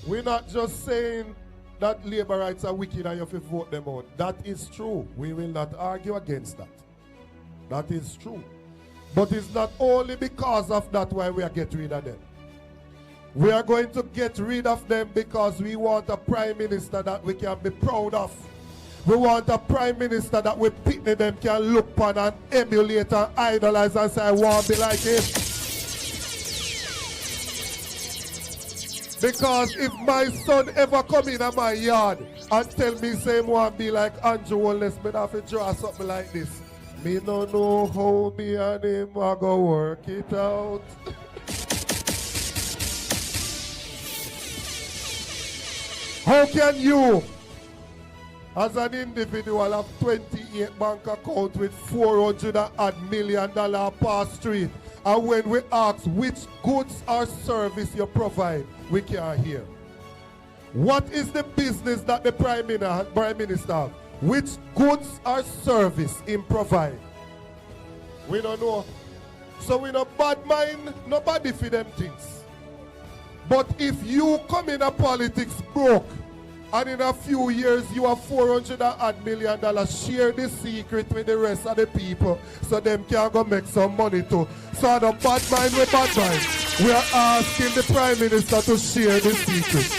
We're not just saying that labor rights are wicked and you have to vote them out. That is true. We will not argue against that. That is true. But it's not only because of that why we are getting rid of them. We are going to get rid of them because we want a prime minister that we can be proud of. We want a prime minister that we picnic them can look upon and emulate and idolize and say, I want to be like him. Because if my son ever come in my yard and tell me say want to be like Andrew Wallace, me have to draw something like this. Me no know how me and him are going to work it out. How can you, as an individual, have 28 bank account with $400 million past street, and when we ask which goods or service you provide, we can't hear? What is the business that the Prime Minister has? Which goods or service him provide? We don't know. So we don't bad mind nobody for them things. But if you come in a politics broke, and in a few years you have $400 million, share the secret with the rest of the people so them can go make some money too. So the bad mind with bad mind, we are asking the Prime Minister to share the secret.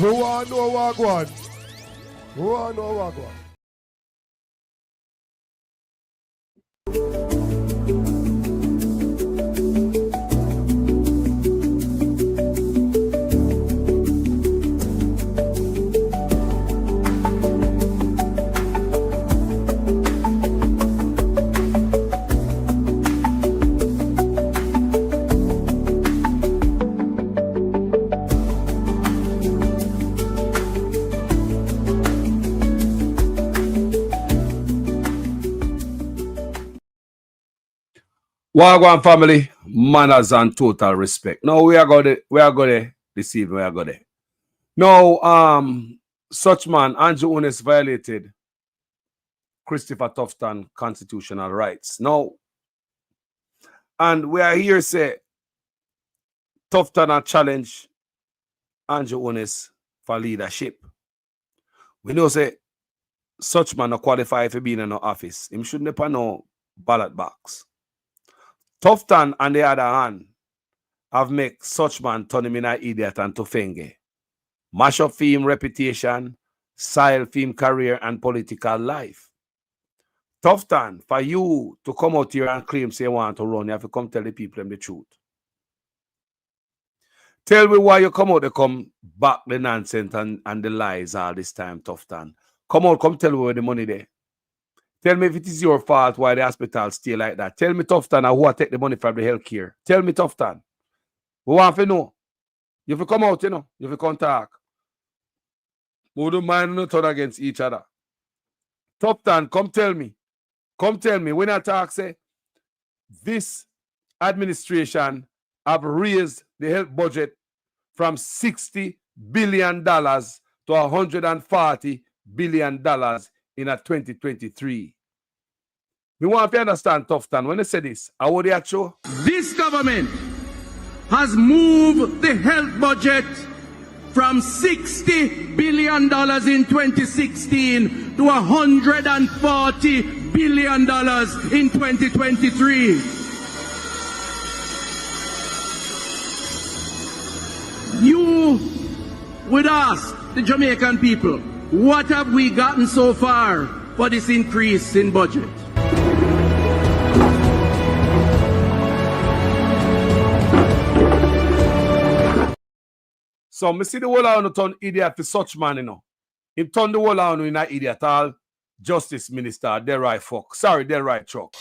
We want to know what going on. We want to know what going on. Wagwan family, manners and total respect. Now we are going to this evening. We are going to. Now, such man, Andrew Unes violated Christopher Tufton constitutional rights. Now, and we are here say Tufton a challenge Andrew Unes for leadership. We know say such man no qualify for being in no office. Him shouldn't have no ballot box. Tufton, on the other hand, have made such man turn him in an idiot and tofenge. Mash up for him reputation, soil for him career and political life. Tufton, for you to come out here and claim say you want to run, you have to come tell the people the truth. Tell me why you come out to come back the nonsense and the lies all this time, Tufton. Come out, come tell me where the money there. Tell me if it is your fault why the hospital stay like that. Tell me, Tufton, who take the money from the health care. Tell me, Tufton. We want to know. You have to come out, you know. You have to come talk. We don't mind no turn against each other. Tufton, come tell me. Come tell me. When I talk, say, this administration have raised the health budget from $60 billion to $140 billion in a 2023. We want to understand, Tufton, when they say this, how would they show? This government has moved the health budget from $60 billion in 2016 to $140 billion in 2023. You would ask the Jamaican people, what have we gotten so far for this increase in budget? So, I see the whole on turn idiot for such man, you know. He turn the whole on in an idiot, all justice minister, they're right fuck. Sorry, they're right truck.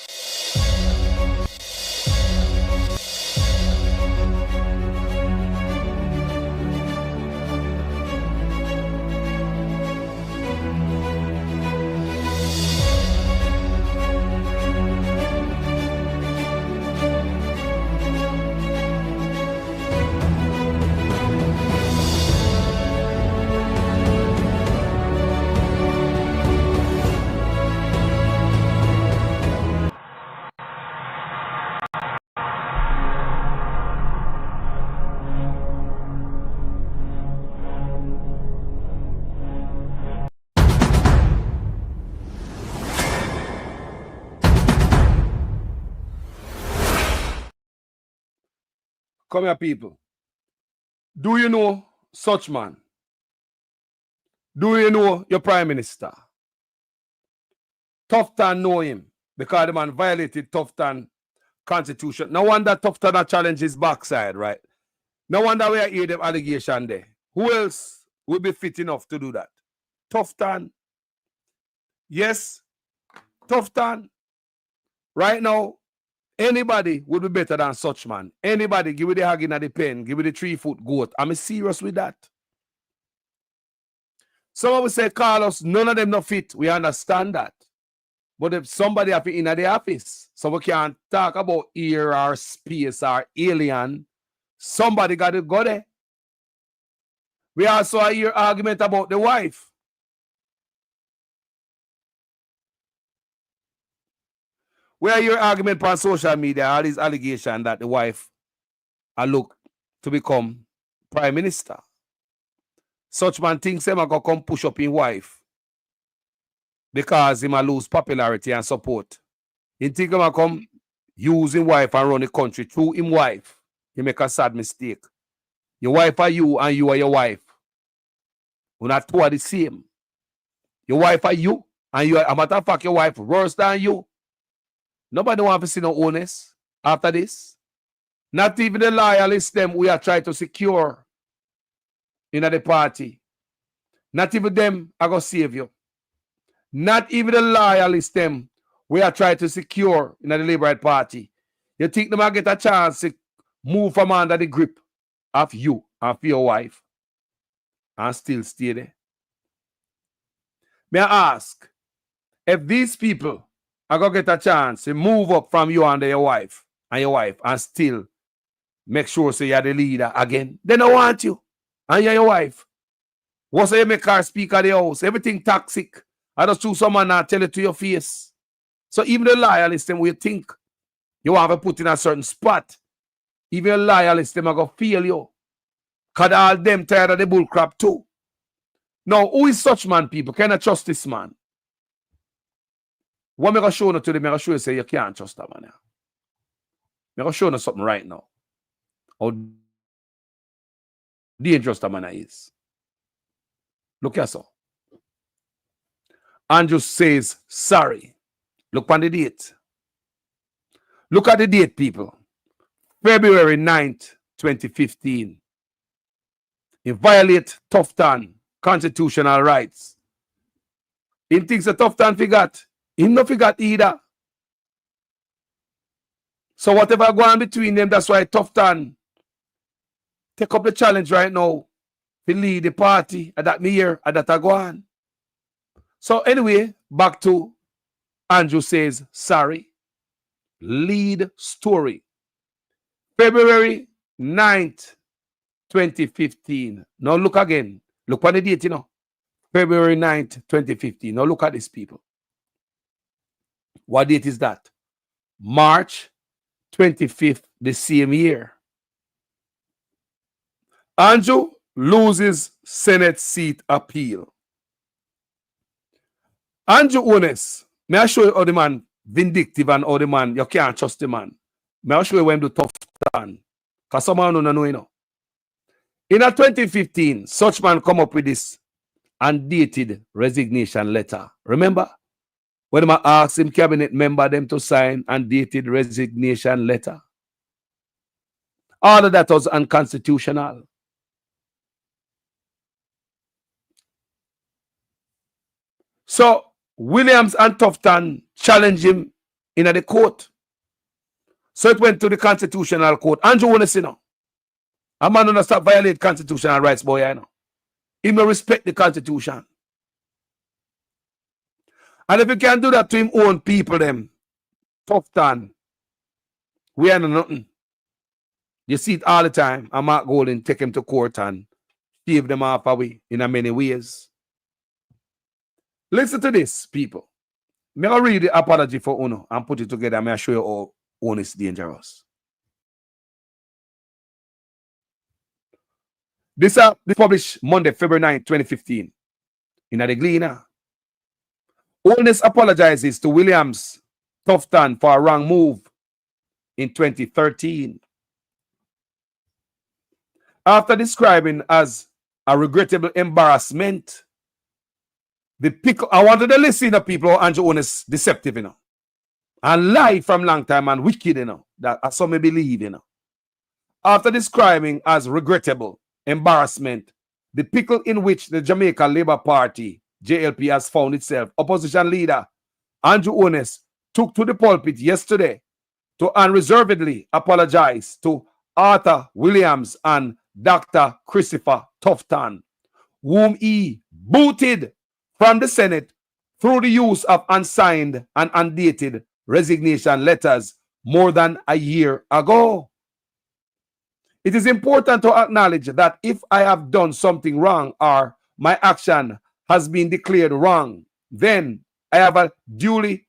Come here, people. Do you know such man? Do you know your prime minister? Tuffton know him because the man violated Tuffton constitution. No wonder Tuffton a challenge his backside, right? No wonder we hear them allegation there. Who else would be fit enough to do that? Tuffton. Yes, Tuffton. Right now, anybody would be better than such man. Anybody, give me the hugging at the pen, give me the 3-foot goat. I'm serious with that. Some will say, Carlos, none of them not fit. We understand that. But if somebody have it in the office, so we can't talk about air or space or alien, somebody got to go there. We also hear argument about the wife. Where your argument on social media, all these allegations that the wife are look to become prime minister. Such man thinks him going to come push up his wife because he might lose popularity and support. He think him going to come use his wife and run the country through his wife. He make a sad mistake. Your wife are you and you are your wife. We're not two are the same. Your wife are you and you are, a matter of fact, your wife worse than you. Nobody wants to see no honest after this. Not even the loyalists them we are trying to secure in the party. Not even them are going to save you. Not even the loyalists them we are trying to secure in the Labour Party. You think they might get a chance to move from under the grip of you and for your wife and still stay there? May I ask, if these people are going to get a chance to move up from you and your wife and still make sure so you're the leader again, they don't want you and you're your wife. What's you make her speak at the house? Everything toxic. I just choose someone and tell it to your face. So even the loyalists, them will think you have to put in a certain spot. Even the loyalists, them are going to feel you. Because all them tired of the bull crap too. Now, who is such man, people? Can I trust this man? What I'm going to show you to them, I'm going to show you say you can't trust that man. I'm going to show you something right now. How dangerous that man is. Look here, so. Andrew says, sorry. Look on the date. Look at the date, people. February 9th, 2015. He violate Tuffton constitutional rights. He thinks that Tuffton forgot. He not forgot either. So whatever go on between them, that's why Tuffton take up the challenge right now to lead the party at that year, at that go on. So anyway, back to Andrew says, sorry. Lead story. February 9th, 2015. Now look again. Look on the date, you know. February 9th, 2015. Now look at this, people. What date is that? March 25th, the same year. Andrew loses Senate seat appeal. Andrew Honest, may I show you how the man vindictive and how the man, you can't trust the man. May I show you when do tough done? Because someone don't know, you know. In a 2015, such man come up with this undated resignation letter. Remember? When I asked him cabinet member them to sign undated resignation letter. All of that was unconstitutional. So Williams and Tuffton challenged him in the court. So it went to the constitutional court. Andrew want to see now. A man don't stop violate constitutional rights, boy, I know. He may respect the constitution. And if you can do that to him own people, them, Tuffton, we ain't nothing. You see it all the time. And Mark Golden take him to court and shave them off away in a many ways. Listen to this, people. May I read the apology for Uno and put it together. May I show you how Uno is dangerous. This published Monday, February 9, 2015 in the Gleaner. Holness apologizes to Williams Tuffton for a wrong move in 2013. After describing as a regrettable embarrassment, the pickle, I wanted to listen to people who Andrew Honest deceptive, and lie from long time and wicked, that some may believe, After describing as regrettable embarrassment, the pickle in which the Jamaica Labour Party, JLP, has found itself, opposition leader Andrew Honest took to the pulpit yesterday to unreservedly apologize to Arthur Williams and Dr. Christopher Tufton, whom he booted from the Senate through the use of unsigned and undated resignation letters more than a year ago. It is important to acknowledge that if I have done something wrong or my action has been declared wrong, then I have a duty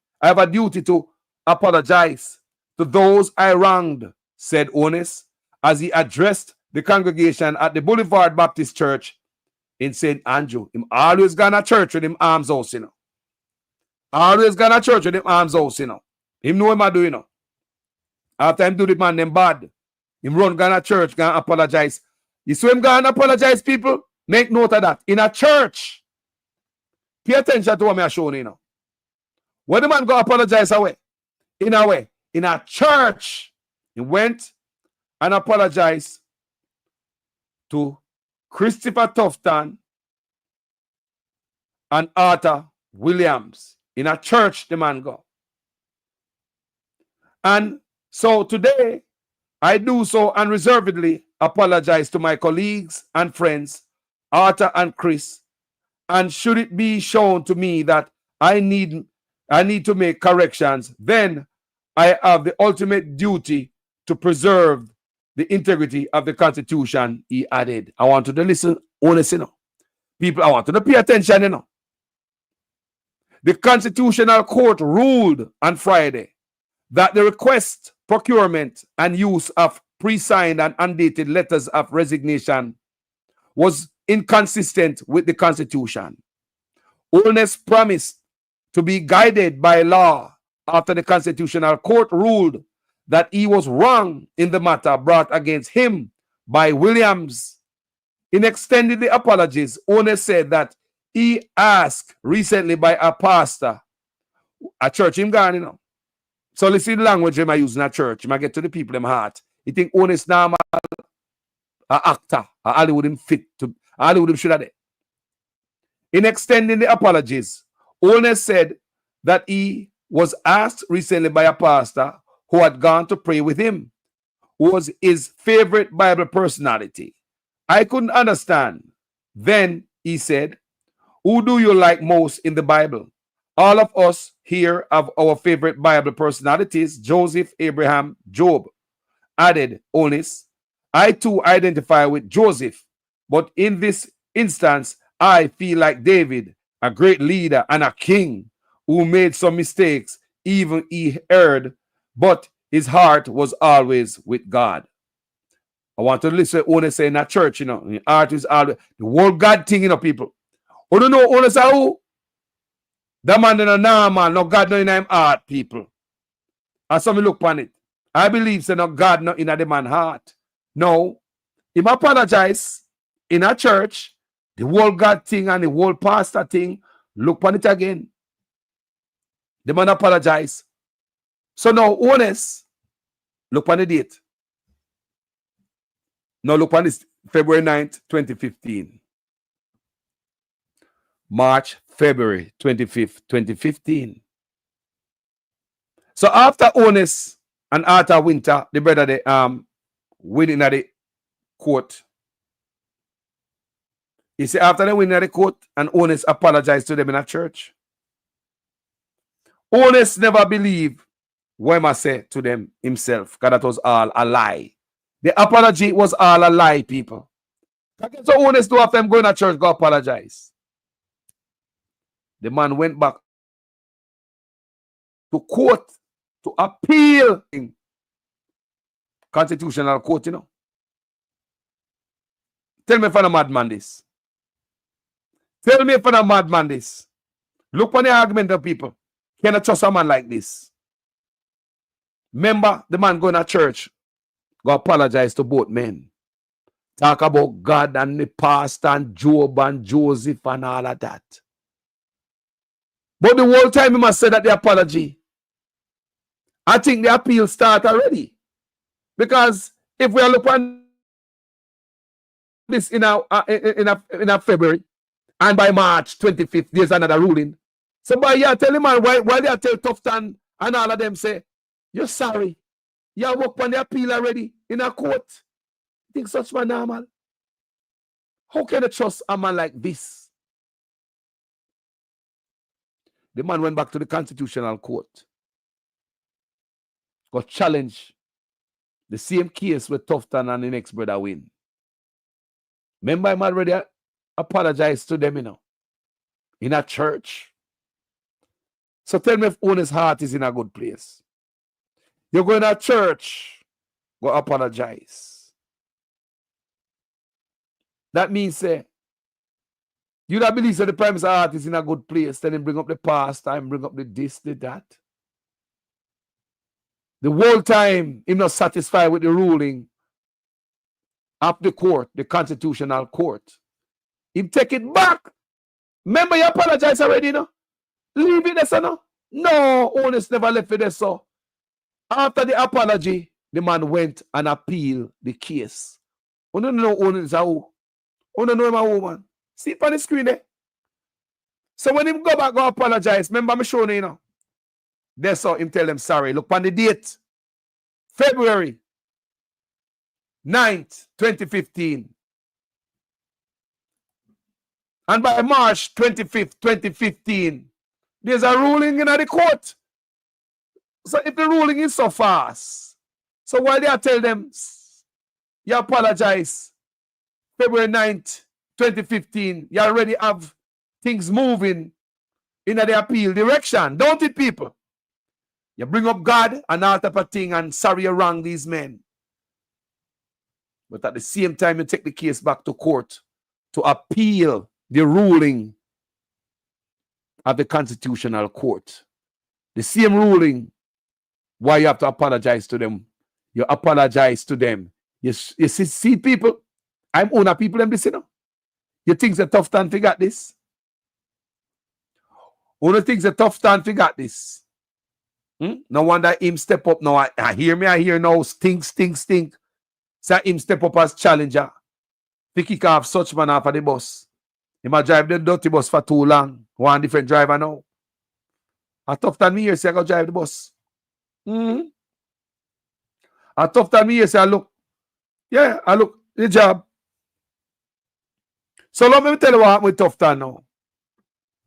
to apologize to those I wronged, said Honest, as he addressed the congregation at the Boulevard Baptist Church in St. Andrew. Him always gone to church with him arms out, Always gone to church with him arms out, Him know him I do, After him do the man them bad, him run gonna church, gonna apologize. You see him gonna apologize, people? Make note of that. In a church. Pay attention to what I'm showing you. When the man go apologize away, in a church, he went and apologized to Christopher Tufton and Arthur Williams. In a church, the man go. And so today, I do so unreservedly apologize to my colleagues and friends, Arthur and Chris, and should it be shown to me that I need to make corrections, then I have the ultimate duty to preserve the integrity of the Constitution, he added. I want you to listen honestly, People, I want you to pay attention, The Constitutional Court ruled on Friday that the request, procurement, and use of pre-signed and undated letters of resignation was inconsistent with the Constitution. Honest promised to be guided by law after the Constitutional Court ruled that he was wrong in the matter brought against him by Williams. In extending the apologies, Honest said that he asked recently by a pastor, a church him gone, So listen to the language him I use in a church. Him I get to the people in my heart. He think Honest normal, a actor, a Hollywood him fit to Hollywood him should have. In extending the apologies, Honest said that he was asked recently by a pastor who had gone to pray with him, who was his favorite Bible personality. I couldn't understand. Then he said, who do you like most in the Bible? All of us here have our favorite Bible personalities, Joseph, Abraham, Job. Added Honest, I too identify with Joseph, but in this instance, I feel like David, a great leader and a king who made some mistakes, even he erred, but his heart was always with God. I want to listen to Honest say in a church, the heart is always the whole God thing, people. Who don't know Honest who? That man is no man, no God no in him heart, people. And some look upon it. I believe so no God no in the man heart. No. Him apologize in a church, the whole God thing and the whole pastor thing, look upon it again. The man apologize. So now Honest, look upon the date. Now look upon this February 9th, 2015. March, February 25th, 2015. So after Honest and Arthur Winter, the brother, they winning at the court. You see, after they winning at the court, and Honest apologized to them in a church. Honest never believed what I say to them himself, because that was all a lie. The apology was all a lie, people. So Honest do after him going to church, go apologize. The man went back to court to appeal in Constitutional Court, Tell me if I'm a madman this. Tell me if I'm a madman this. Look on the argument of people. Can I trust a man like this? Remember, the man going to church, go apologize to both men. Talk about God and the past and Job and Joseph and all of that. But the whole time he must say that the apology, I think the appeal start already. Because if we are looking at this in a February, and by March 25th, there's another ruling. Somebody here tell him, man, why they tell Tufton and all of them say, you're sorry. You work on the appeal already in a court. Think such man normal? How can you trust a man like this? The man went back to the Constitutional Court. Got challenged. The same case with Tufton and the next brother win. Remember, I'm already apologized to them, in a church. So tell me if owner's heart is in a good place. You're going to church, go apologize. That means, you don't believe that the Prime Minister's heart is in a good place, then bring up the past and bring up the this, the that. The whole time, he's not satisfied with the ruling of the court, the Constitutional Court. He take it back. Remember, you apologize already, Leave it there, so no, owners never left it there, so. After the apology, the man went and appealed the case. You don't know owners are who. You don't know him a woman. See it on the screen there. So when him go back, go apologize. Remember, I'm showing you, That's how him tell them sorry. Look on the date. February 9th, 2015. And by March 25th, 2015, there's a ruling in the court. So if the ruling is so fast, so why they tell them, you apologize, February 9th, 2015, you already have things moving in the appeal direction, don't it, people? You bring up God and all type of thing and sorry you wrong these men. But at the same time, you take the case back to court to appeal the ruling of the Constitutional Court. The same ruling, why you have to apologize to them. You apologize to them. You see people, I'm owner people them this, You think it's a tough time to get this? Only things a tough time to get this. No wonder him step up now. I hear now, stink. So him step up as challenger. To kick off such man off of the bus. He might drive the dirty bus for too long. One different driver now. A tough time me here say I go drive the bus. A tough time me here say I look the job. So let me tell you what happened with Tufton now.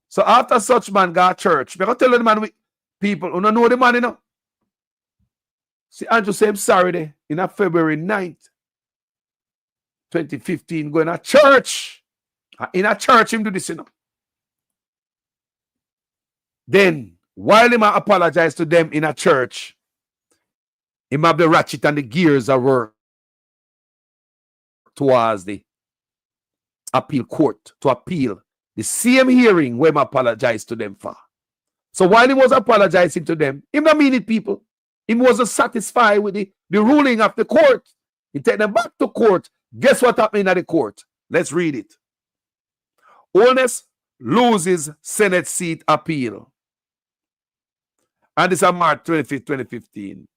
So after such man got church, I'm going to tell the man, people who don't know the man, See, Andrew said, I'm sorry there, in a February 9th, 2015, going to church. In a church, him do this, Then, while him apologize to them in a church, him have the ratchet and the gears are work towards the appeal court to appeal the same hearing where him apologize to them for. So while he was apologizing to them, him not mean it, people. He wasn't satisfied with the ruling of the court. He take them back to court. Guess what happened at the court? Let's read it. Holness loses Senate seat appeal. And this is March 25th, 2015.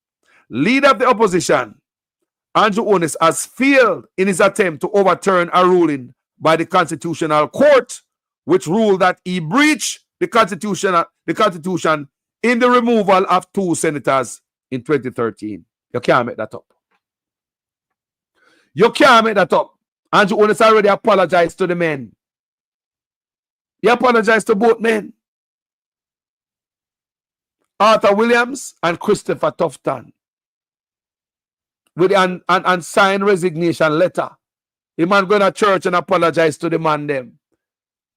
Leader of the opposition, Andrew Holness, has failed in his attempt to overturn a ruling by the Constitutional Court, which ruled that he breached the Constitution in the removal of 2 senators in 2013. You can't make that up. You can't make that up. Andrew Holness already apologized to the men. He apologized to both men. Arthur Williams and Christopher Tuffton. With an signed resignation letter. The man going to church and apologize to the man them.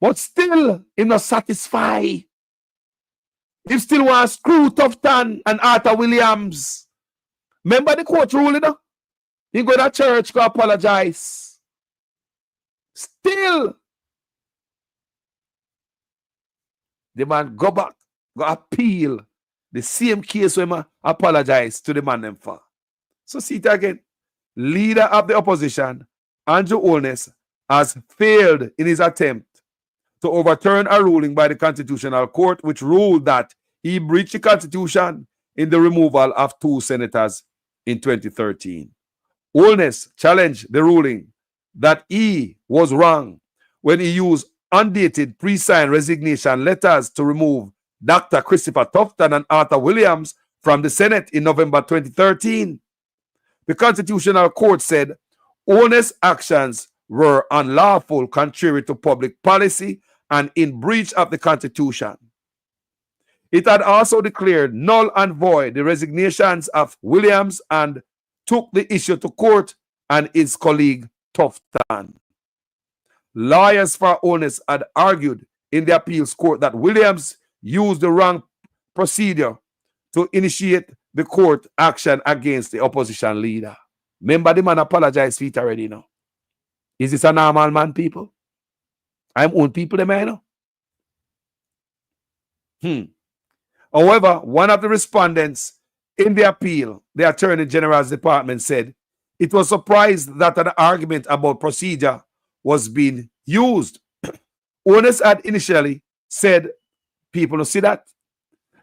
But still, he's not satisfied. He still wants to screw Tuffton and Arthur Williams. Remember the court ruling? He go to church, go apologize. Still, the man go back, go appeal the same case where man apologize to the man them for. So see it again. Leader of the opposition, Andrew Holness has failed in his attempt to overturn a ruling by the Constitutional Court, which ruled that he breached the Constitution in the removal of 2 senators in 2013. Holness challenged the ruling that he was wrong when he used undated pre-signed resignation letters to remove Dr. Christopher Tufton and Arthur Williams from the Senate in November 2013. The Constitutional Court said Holness' actions were unlawful, contrary to public policy, and in breach of the Constitution. It had also declared null and void the resignations of Williams and took the issue to court and his colleague Tufton. Lawyers for Holness had argued in the appeals court that Williams used the wrong procedure to initiate the court action against the opposition leader. Remember, the man apologized for it already now. Is this a normal man, people? I'm own people, the man. However, one of the respondents in the appeal, the Attorney General's Department, said it was surprised that an argument about procedure was being used. Holness had initially said, people don't see that.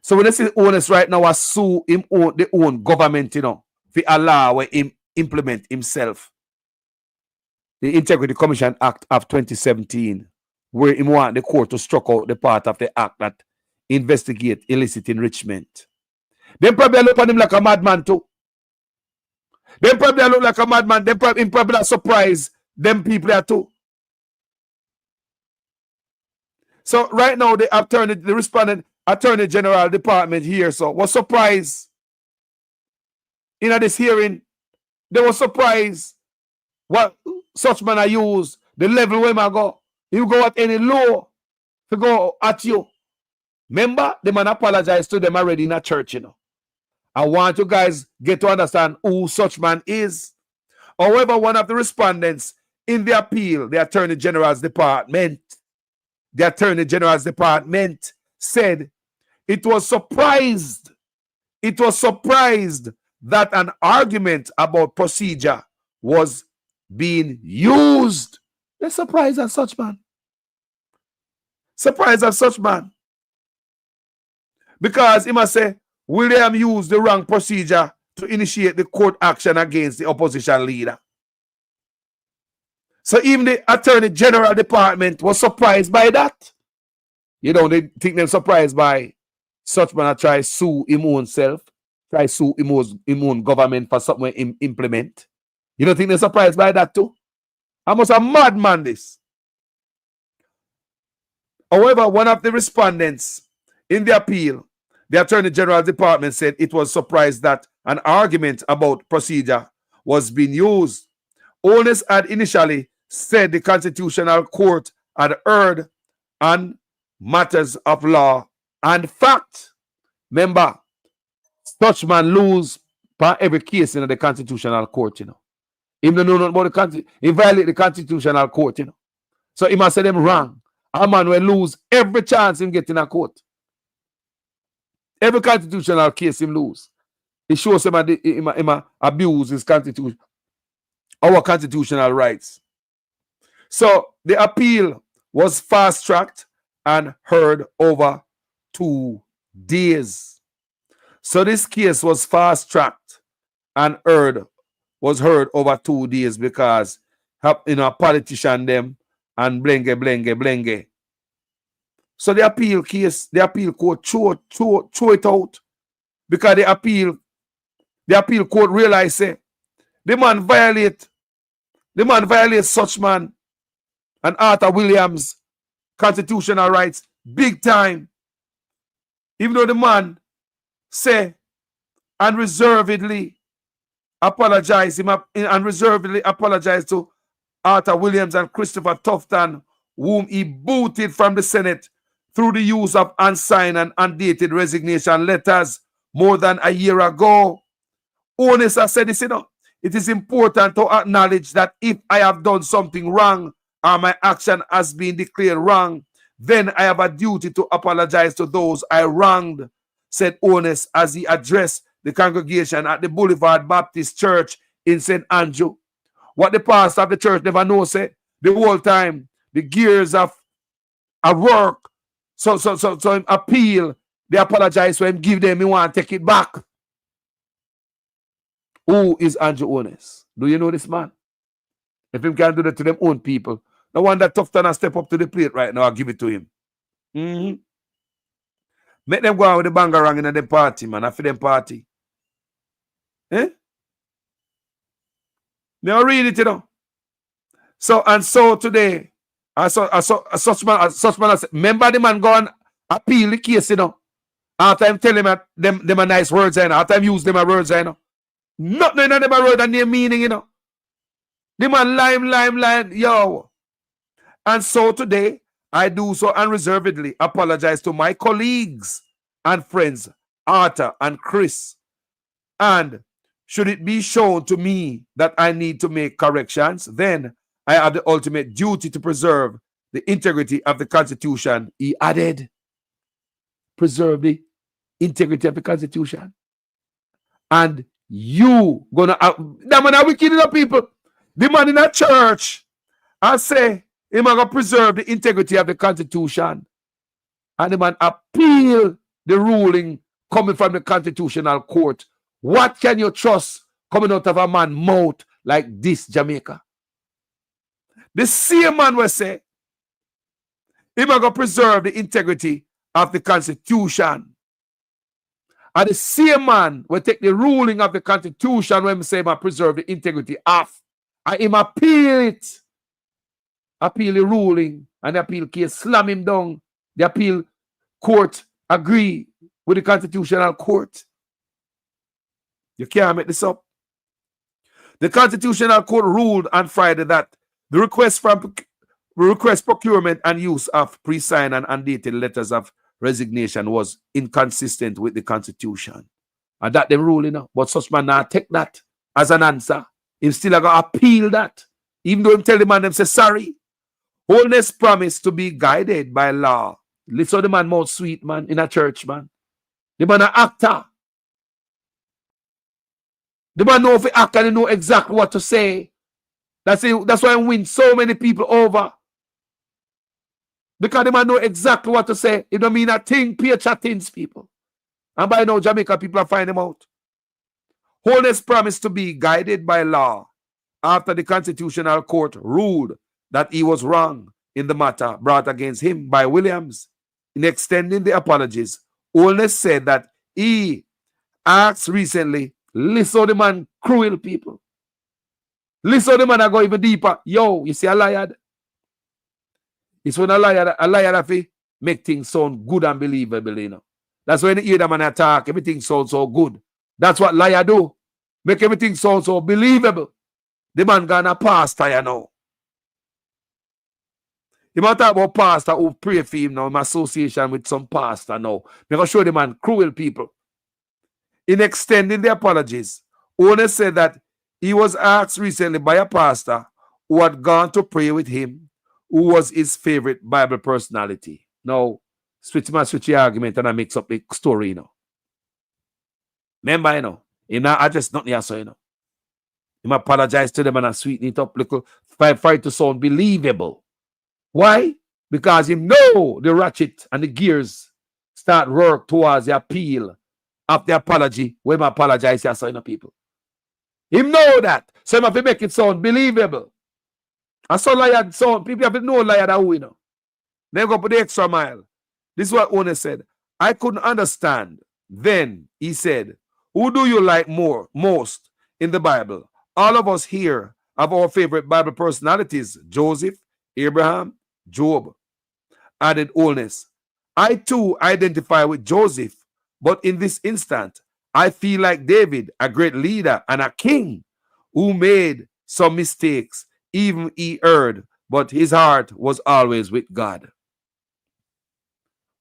So when they say Holness right now, sue him own the own government, for allow him implement himself. The Integrity Commission Act of 2017, where he want the court to struck out the part of the act that investigate illicit enrichment. They probably look at him like a madman too. They probably look like a madman. They probably surprise them people there too. So right now the respondent Attorney General Department here was surprised in this hearing. They were surprised what such man I use, the level where I go. You go at any law to go at you. Remember, the man apologized to them already in a church, I want you guys get to understand who such man is. However, one of the respondents in the appeal, the Attorney General's Department said it was surprised that an argument about procedure was being used. They're surprised at such man. Surprised at such man. Because he must say, William used the wrong procedure to initiate the court action against the opposition leader. So even the Attorney General Department was surprised by that. They think they're surprised by such man try sue him own self, try sue him own government for something him implement. You don't think they're surprised by that too? I must a madman this. However, one of the respondents in the appeal, the Attorney General Department, said it was surprised that an argument about procedure was being used. Holness had initially said the Constitutional Court had heard on matters of law and fact. Remember, such man lose by every case in the Constitutional Court, Him don't know nothing about the Constitution. He violate the Constitutional Court, So he must say them wrong. A man will lose every chance him get in a court. Every constitutional case him lose. It shows him abuse his constitution, our constitutional rights. So the appeal was fast-tracked and heard over 2 days. So this case was fast-tracked and was heard over 2 days because politician them and blenge. So the appeal court throw it out because the appeal court realized say the man violate such man and Arthur Williams constitutional rights big time. Even though the man say unreservedly apologize to Arthur Williams and Christopher Tuffton, whom he booted from the Senate through the use of unsigned and undated resignation letters more than a year ago. Holness has said this, it is important to acknowledge that if I have done something wrong or my action has been declared wrong, then I have a duty to apologize to those I wronged, said Holness as he addressed the congregation at the Boulevard Baptist Church in St. Andrew. What the pastor of the church never know, say, the whole time, the gears of work. So him appeal, they apologize, so him give them, he want to take it back. Who is Andrew Honest? Do you know this man? If him can do that to them own people, no wonder Tufton has step up to the plate right now, I'll give it to him. Make them go out with the bangarang in the party, man. After them party. Eh? Now read it, you know. So today, such man said, remember the man go and appeal the case, you know. After I'm telling them a nice words, you know. After I'm use them a words, you know. Nothing in them a word and their meaning, you know. The man lying, yo. And so today, I do so unreservedly apologize to my colleagues and friends, Arthur and Chris. And should it be shown to me that I need to make corrections, then I have the ultimate duty to preserve the integrity of the Constitution. He added, preserve the integrity of the Constitution. And you gonna, that man are wicked enough people. The man in a church, I say, he gonna preserve the integrity of the Constitution. And the man appeal the ruling coming from the Constitutional Court. What can you trust coming out of a man's mouth like this, Jamaica? The same man will say, he gonna preserve the integrity of the Constitution. And the same man will take the ruling of the Constitution when he say, he preserve the integrity of. And him appeal it. Appeal the ruling, and the appeal case slam him down. The appeal court agree with the Constitutional Court. You can't make this up. The Constitutional Court ruled on Friday that the request procurement and use of pre-signed and undated letters of resignation was inconsistent with the Constitution. And that them ruling now. But such man now take that as an answer. He still going to appeal that. Even though him tell the man them say sorry. Wholeness promised to be guided by law. Listen to the man more sweet, man, in a church, man. The man an actor. The man know if he act and he know exactly what to say. That's why he win so many people over. Because the man know exactly what to say. It don't mean a thing, picture things, people. And by now, Jamaica people are finding them out. Wholeness promised to be guided by law after the Constitutional Court ruled that he was wrong in the matter brought against him by Williams. In extending the apologies, Wholeness said that he asked recently, listen to the man cruel people. Listen to the man I go even deeper. Yo, you see a liar? It's when a liar that make things sound good and believable, you know. That's when you hear the man attack, everything sounds so good. That's what liar do. Make everything sound so believable. The man gonna pastor, you know. He might talk about pastor who pray for him now, in association with some pastor now. They're going to show the man cruel people. In extending the apologies, Owner said that he was asked recently by a pastor who had gone to pray with him, who was his favorite Bible personality. Now, switch the argument and I mix up the story, you know. Remember, you know, he not address nothing else, you know. He apologize to them and I sweeten it up little, for it to sound believable. Why? Because he know the ratchet and the gears start work towards the appeal of the apology when he apologize to some people. He know that. So he have to make it sound believable. And so liar sound, people have to know liar that who, you know. They go put the extra mile. This is what Owner said. I couldn't understand. Then he said, who do you like most in the Bible? All of us here have our favorite Bible personalities. Joseph, Abraham, Job. Added Wholeness. I too identify with Joseph, but in this instant, I feel like David, a great leader and a king who made some mistakes, even he erred, but his heart was always with God.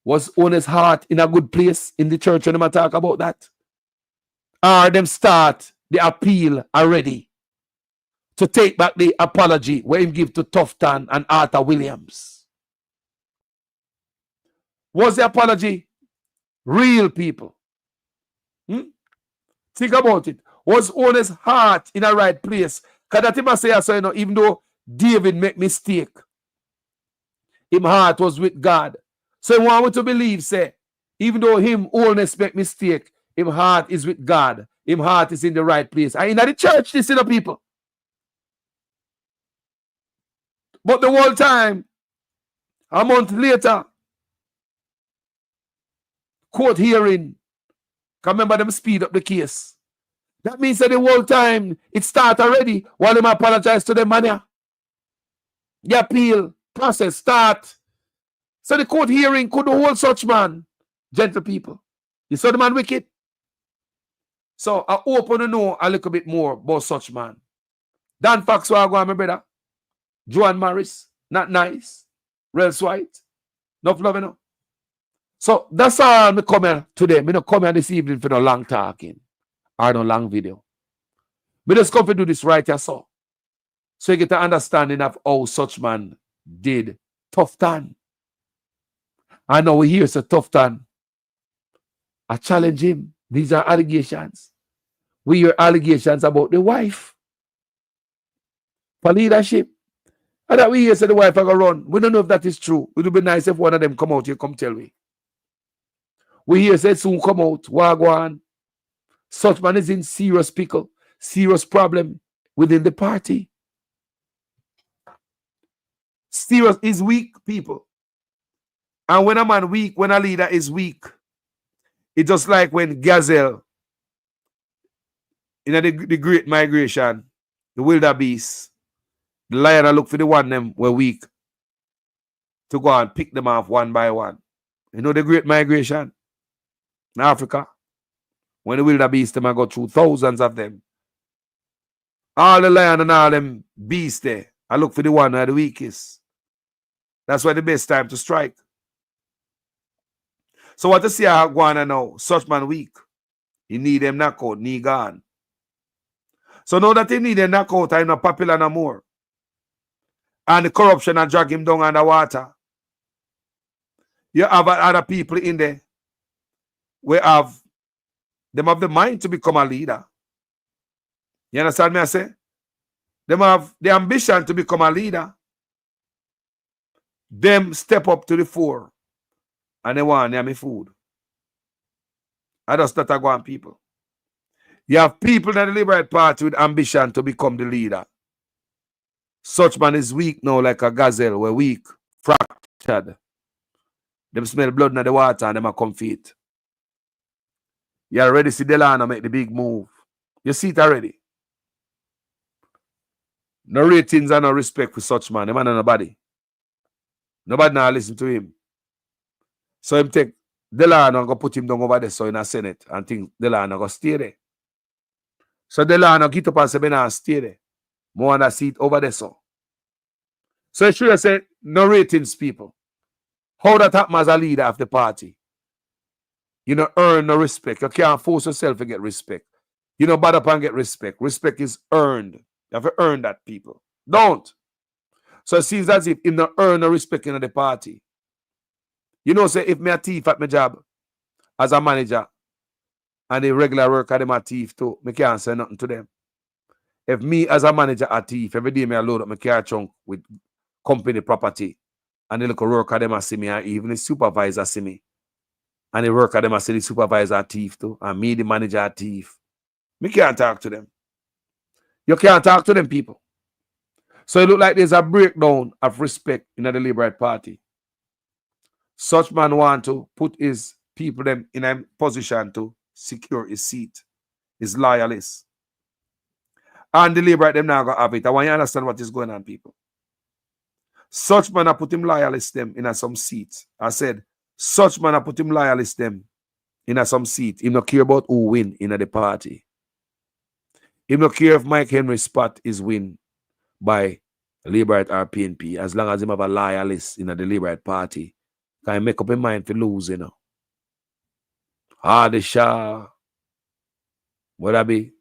Was Wholeness' heart in a good place in the church when they talk about that? Or them start the appeal already to take back the apology where him give to Tufton and Arthur Williams? Was the apology real, people? Think about it. Was Owner's heart in the right place Because that him say, so, you know, even though David make mistake, his heart was with God. So he want me to believe, say, even though him always make mistake, his heart is with God. His heart is in the right place. And in the church, this is the people. But the whole time, a month later, court hearing, can remember them speed up the case. That means that the whole time it start already while them apologize to them man. The appeal process start. So the court hearing could hold such man, gentle people. You saw the man wicked. So I open to know a little bit more about such man. Dan Fox, where I go, my brother. Joan Morris, not nice. Rels White, enough love, you know. So that's all me come here today. Me not come here this evening for no long talking or no long video. Me just come to do this right here, so you get an understanding of how such man did Tufton. I know we hear so Tufton. I challenge him. These are allegations. We hear allegations about the wife for leadership. And that we hear say the wife are going to run. We don't know if that is true. It would be nice if one of them come out here, come tell me. We hear say soon come out, wagwan. Such man is in serious pickle, serious problem within the party. Serious is weak, people. And when a man weak, when a leader is weak, it's just like when gazelle in the great migration, the wildebeest, the lion look for the one them were weak to go and pick them off one by one. You know the great migration in Africa? When the wildebeest them go through thousands of them. All the lion and all them beasts there, I look for the one who are the weakest. That's why the best time to strike. So what you see how go on now, such man weak. He need them knockout, knee gone. So now that he need them knockout, I'm not popular no more. And the corruption and drag him down underwater. You have other people in there. We have them have the mind to become a leader. You understand me I say? Them have the ambition to become a leader. Them step up to the fore. And they want near me food. I just not go on people. You have people in the Liberal Party with ambition to become the leader. Such man is weak now like a gazelle. We're weak, fractured. Them smell blood in the water and them are come feet. You already see Delano make the big move. You see it already. No ratings and no respect for such man. The man and nobody. Nobody now listen to him. So him take Delano and go put him down over there so in a Senate and think Delano go stay there. So Delano get up and say, "Ben, stay there. More on that seat over there, so." So it should have said, no ratings, people. How that happen as a leader of the party? You know, earn no respect. You can't force yourself to get respect. You know, bad up and get respect. Respect is earned. You have to earn that, people. Don't. So it seems as if him not earn no respect in the party. You know, say, if me a thief at my job as a manager and the regular worker, them a thief too, me can't say nothing to them. If me as a manager a thief, every day me I load up my car trunk with company property and the little worker them a see me, and even the supervisor see me. And the worker them a see the supervisor a thief too, and me the manager a thief. Me can't talk to them. You can't talk to them, people. So it look like there's a breakdown of respect in the Liberal Party. Such man want to put his people them in a position to secure his seat, his loyalists. And the Liberal them now gonna have it. I want you to understand what is going on, people. Such man I put him loyalists them in some seats. I said, such man I put him loyalists them in some seat. He not care about who win in the party. He not care if Mike Henry's spot is win by Liberal or PNP, as long as him have a loyalist in the Liberal Party. Can I make up his mind to lose, you know? The Shah, what I be,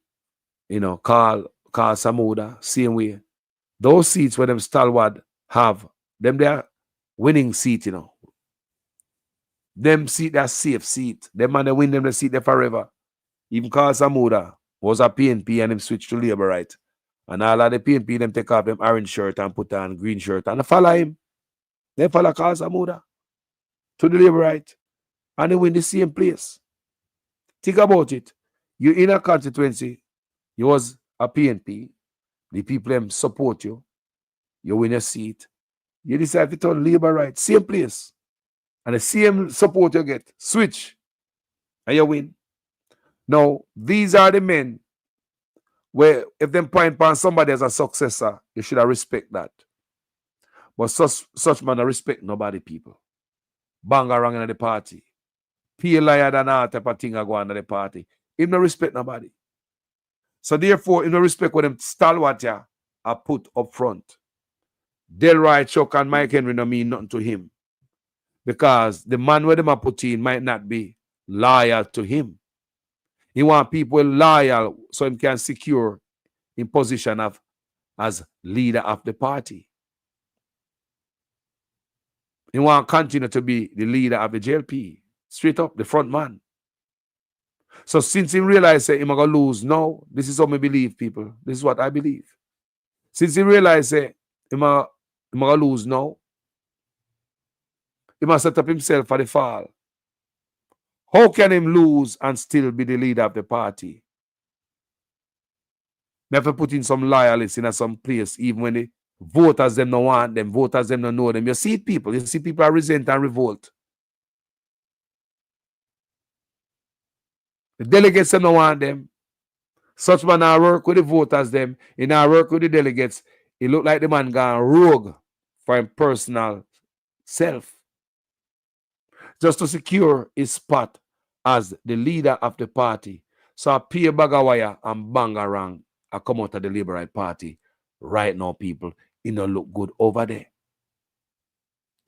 you know, Carl Samuda, same way. Those seats where them stalwart have, them they are winning seat, you know. Them seat, that safe seat. Them man they win them the seat there forever. Even Carl Samuda was a PNP and him switched to Labour, right? And all of the PNP, them take off them orange shirt and put on green shirt and they follow him. They follow Casamuda to the labor right. And they win the same place. Think about it. You in a constituency, you was a PNP, the people them support you, you win a seat, you decide to turn labor right, same place. And the same support you get, switch, and you win. Now, these are the men where if them point upon somebody as a successor, you should have respect that. But such man respect nobody, people. Bang around in the party. Pay liar than all type of thing go on in the party. Him no respect nobody. So therefore, him no respect what them stalwart are put up front. Delroy Chuck and Mike Henry no mean nothing to him. Because the man where them are put in might not be loyal to him. He want people loyal so he can secure in position of as leader of the party. He want to continue to be the leader of the JLP. Straight up, the front man. So since he realized that he's going to lose, no, this is what I believe, people. This is what I believe. Since he realized that he's going to lose now, he must set up himself for the fall. How can him lose and still be the leader of the party? Never put in some loyalists in some place, even when the voters them don't want them, voters them don't know them. You see people are resent and revolt. The delegates don't want them. Such man I work with the voters them, and I work with the delegates. It look like the man gone rogue for his personal self. Just to secure his spot as the leader of the party. So I pay a bag of wire and bang around. I come out of the Liberal Party. Right now, people, it don't look good over there.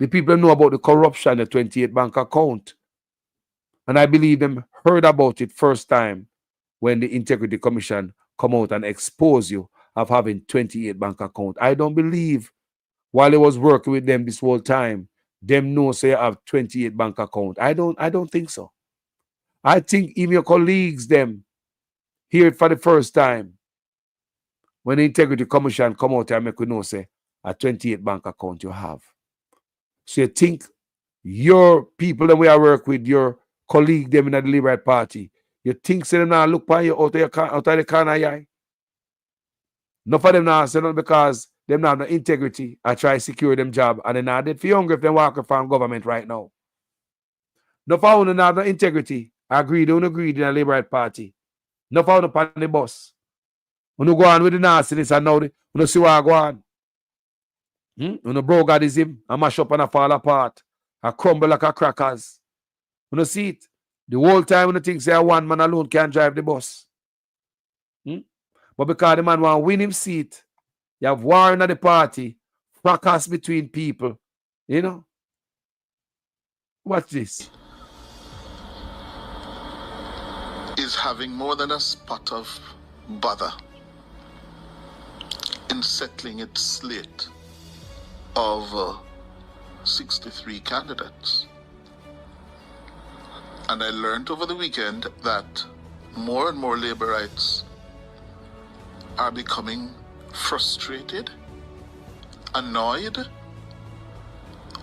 The people know about the corruption, the 28 bank account. And I believe them heard about it first time when the Integrity Commission come out and expose you of having 28 bank account. I don't believe while I was working with them this whole time, them know say I have 28 bank account. I don't think so. I think even your colleagues them hear it for the first time when the Integrity Commission come out and make you know say a 28 bank account you have. So you think your people that we are work with, your colleague them in the Liberal Party, you think say them now look by you out of the corner of your eye? Enough of them now say not because them now have no integrity. I try to secure them job and then now they feel hungry if they walk from government right now. Enough of them now have no integrity. I agree, don't agree in the Liberal Party. Enough of them on the bus. When you go on with the nastiness and now when you see what I go on. When you brogadism and mash up and I fall apart. I crumble like a crackers. When you see it, the whole time when you think say one man alone can't drive the bus. But because the man want to win him seat, you have war in the party, fracas between people. You know? Watch this. Is having more than a spot of bother in settling its slate of 63 candidates. And I learned over the weekend that more and more Labourites are becoming frustrated, annoyed,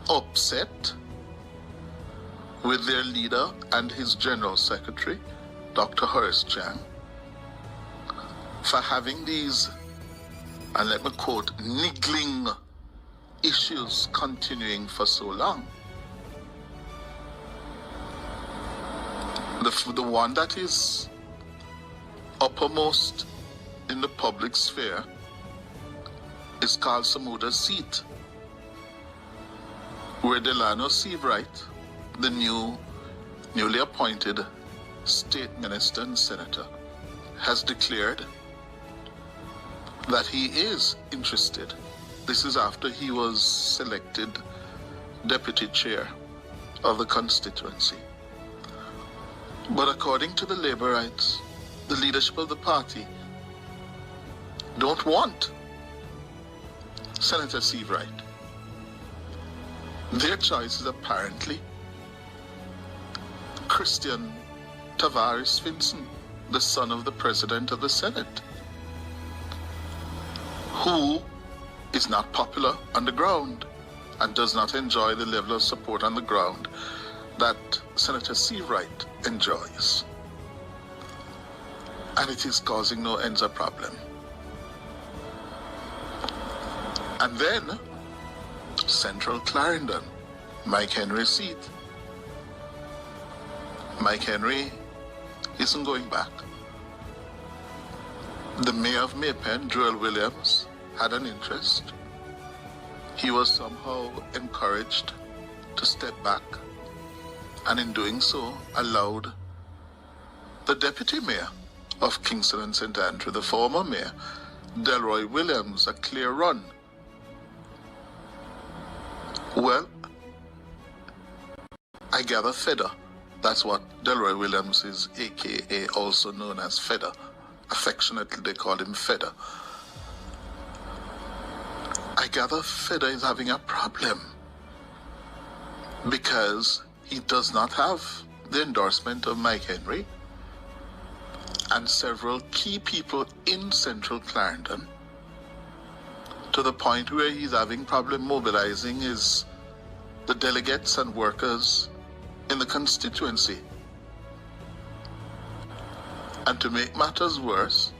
upset with their leader and his General Secretary, Dr. Horace Chang, for having these, and let me quote, niggling issues continuing for so long. The one that is uppermost in the public sphere is called Samuda's seat, where Delano Seabright, the newly appointed state minister and senator, has declared that he is interested. This is after he was selected deputy chair of the constituency. But according to the Labourites, the leadership of the party don't want Senator Seabright. Their choice is apparently Christian Tavares Vinson, the son of the President of the Senate. who is not popular on the ground and does not enjoy the level of support on the ground that Senator Seawright enjoys. And it is causing no ends of problem. And then, Central Clarendon, Mike Henry's seat. Mike Henry isn't going back. The mayor of Maypen, Joel Williams, had an interest. He was somehow encouraged to step back, and in doing so allowed the deputy mayor of Kingston and St. Andrew, the former mayor, Delroy Williams, a clear run. Well, I gather Feder, that's what Delroy Williams is, aka also known as Feder. Affectionately they call him Feder. I gather Feder is having a problem because he does not have the endorsement of Mike Henry and several key people in Central Clarendon, to the point where he's having problem mobilizing the delegates and workers in the constituency. And to make matters worse,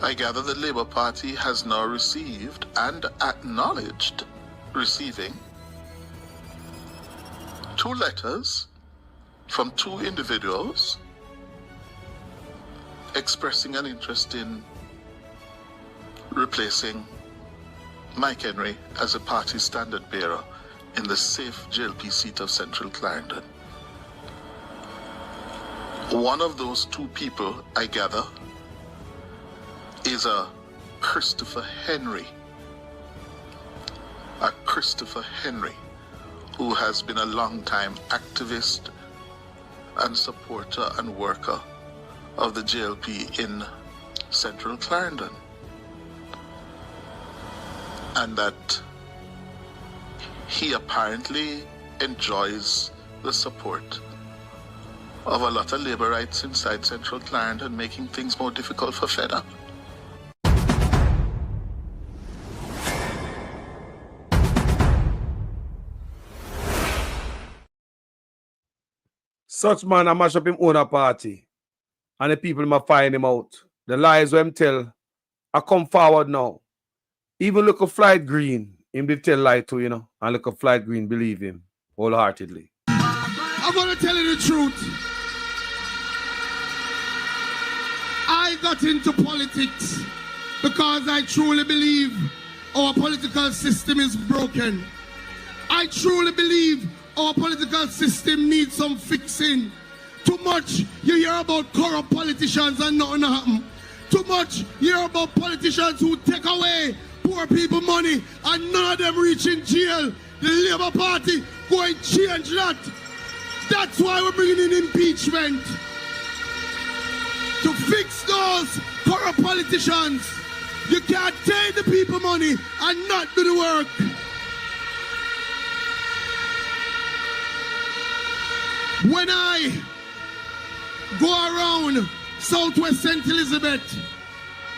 I gather the Labour Party has now received and acknowledged receiving 2 letters from 2 individuals expressing an interest in replacing Mike Henry as a party standard bearer in the safe JLP seat of Central Clarendon. One of those 2 people, I gather, is a Christopher Henry. A Christopher Henry, who has been a long-time activist and supporter and worker of the JLP in Central Clarendon. And that he apparently enjoys the support of a lot of Labourites inside Central Clarendon, making things more difficult for Feder. Such man a mash up him own a party, and the people might find him out. The lies when him tell I come forward now. Even look a Flight Green, him did tell lie to, and look a Flight Green believe him wholeheartedly. I'm gonna tell you the truth. I got into politics because I truly believe our political system is broken. I truly believe our political system needs some fixing. Too much you hear about corrupt politicians and nothing happen. Too much you hear about politicians who take away poor people money and none of them reach in jail. The Labour Party go and change that. That's why we're bringing in impeachment. To fix those corrupt politicians. You can't take the people money and not do the work. When I go around Southwest St. Elizabeth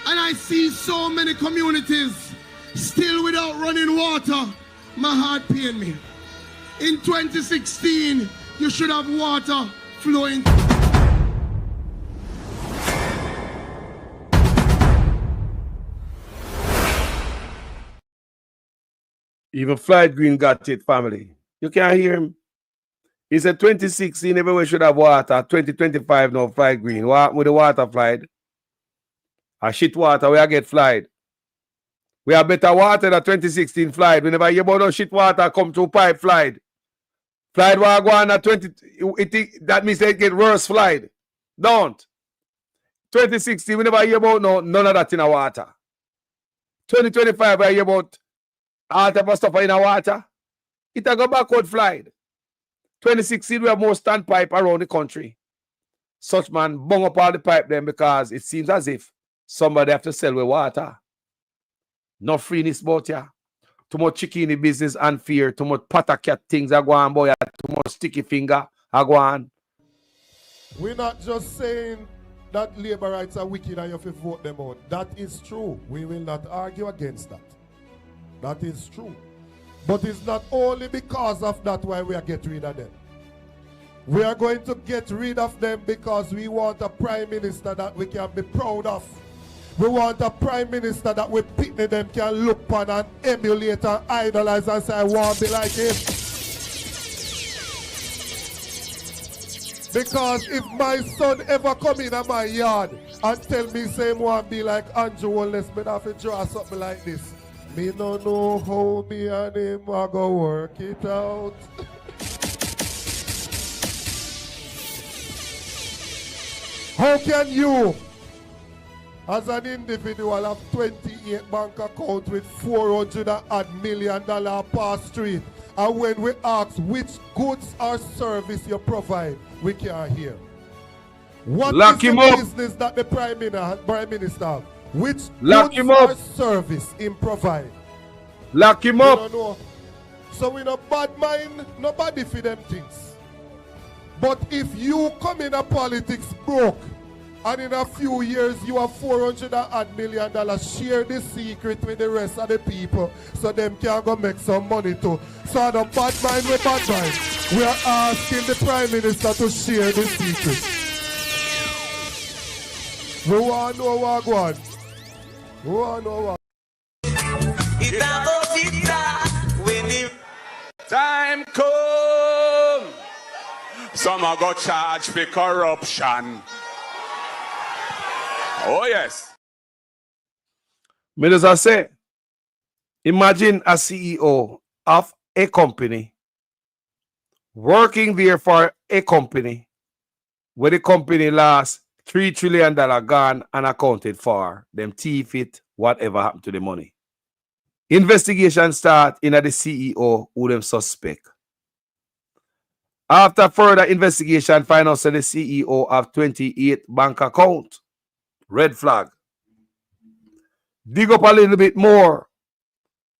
and I see so many communities still without running water, my heart pains me. In 2016, you should have water flowing. Even Flight Green got it, family. You can't hear him. He said 2016, everywhere should have water. 2025 now, Flight Green. What happened with the water, Flight? A shit water, we get Flight. We have better water than 2016 Flight. Whenever you about no shit water come to pipe Flight. Flight will go on at 20. That means they get worse Flight. Don't. 2016, whenever you about none of that in the water. 2025, where you about all type of stuff in the water. It a go backward Flight. 2016, we have more standpipe around the country. Such man bung up all the pipe then because it seems as if somebody have to sell with water. No freeness about ya. Too much chicken in the business and fear. Too much patakat things are going on, boy. Too much sticky finger are going on. We're not just saying that labor rights are wicked and you have to vote them out. That is true. We will not argue against that. That is true. But it's not only because of that why we are getting rid of them. We are going to get rid of them because we want a prime minister that we can be proud of. We want a prime minister that we picnic them can look upon and emulate and idolize and say, I want to be like him. Because if my son ever come in my yard and tell me same want to be like Andrew Wallace, me have to draw something like this. Me no know how me and him are going to work it out. How can you, as an individual, have 28 bank accounts with $400 million per street? And when we ask which goods or service you provide, we can't hear. What Lock is him the up. business that the Prime Minister have? Which Lock goods him up. or service him provide? Lock him We up. don't know. So we no bad mind, nobody for them things. But if you come in a politics broke, and in a few years you have $400 million, share the secret with the rest of the people so them can go make some money too. So the bad mind with bad mind. We are asking the Prime Minister to share the secret. We want to know what going. We want to know what. Time come. Some are got charged for corruption. Oh yes. Me just a say, imagine a CEO of a company working there for a company where the company lost $3 trillion gone and accounted for. Them thief it, whatever happened to the money. Investigation start in the CEO who them suspect. After further investigation, find out that the CEO have 28 bank account. Red flag. Dig up a little bit more.